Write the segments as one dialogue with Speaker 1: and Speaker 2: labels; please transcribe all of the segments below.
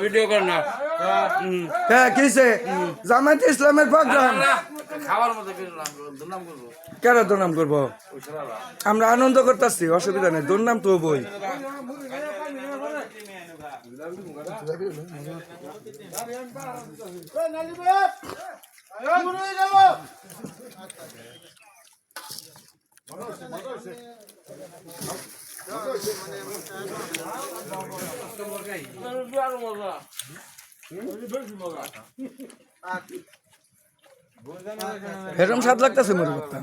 Speaker 1: Video কর না
Speaker 2: কিসে জামায়াত ইসলামের প্রোগ্রাম
Speaker 1: খাওয়ার মতো দুর্নাম করবো
Speaker 2: কেন দুর্নাম করবো? আমরা আনন্দ করতেছি, অসুবিধা নেই, দুর্নাম তো বই। এরকম স্বাদ লাগতেছে মনে করতাম।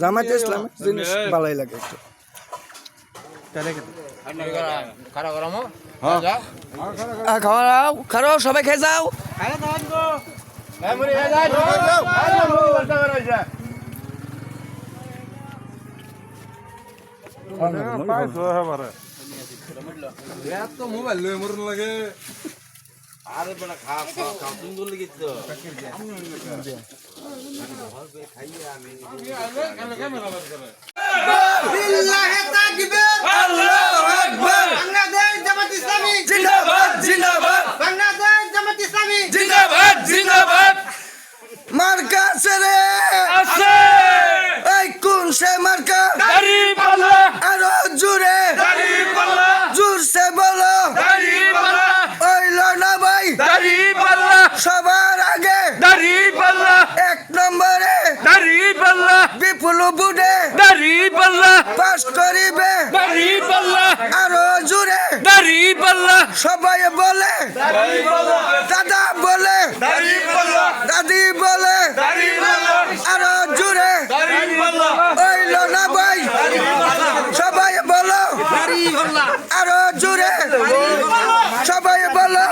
Speaker 2: জামায়াত ইসলাম জিনিস ভালোই লাগে একটু। খাওয়াও খারাও, সবাই খেয়ে যাও।
Speaker 3: মোবাইল লয়ে মরন লাগে।
Speaker 1: আরে বেটা খাও খাও খাও তুমি বললে কি তো
Speaker 4: বিল্লাহি তাকবীর আল্লাহু আকবার বাংলাদেশ জামাত ইসলামী
Speaker 2: জিন্দাবাদ জিন্দাবাদ
Speaker 4: বাংলাদেশ জামাত ইসলামী
Speaker 2: জিন্দাবাদ জিন্দাবাদ। মার্কা ছেড়ে
Speaker 1: আছে
Speaker 2: এই কোন সে মার্কা?
Speaker 1: দাড়ি পাল্লা
Speaker 2: আরো জোরে
Speaker 1: দাড়ি পাল্লা
Speaker 2: জোরসে বলো।
Speaker 1: দাড়ি পাল্লা
Speaker 2: ওইল না ভাই
Speaker 1: দাড়ি পাল্লা
Speaker 2: সবার আগে
Speaker 1: দাড়ি পাল্লা
Speaker 2: এক নম্বরে
Speaker 1: দাড়ি পাল্লা
Speaker 2: বিপুল বুডে
Speaker 1: দাড়ি পাল্লা
Speaker 2: পাস করিবে।
Speaker 1: দাড়ি পাল্লা
Speaker 2: আরো জোরে
Speaker 1: দাড়ি পাল্লা
Speaker 2: সবাই বলে,
Speaker 1: দাড়ি পাল্লা
Speaker 2: দাদা বলে,
Speaker 1: দাড়ি পাল্লা
Speaker 2: দাদি বলে,
Speaker 1: দাড়ি পাল্লা
Speaker 2: আরো জোরে
Speaker 1: দাড়ি পাল্লা
Speaker 2: ওইল না ভাই সবাই বলো, আরো জোরে সবাই বলো।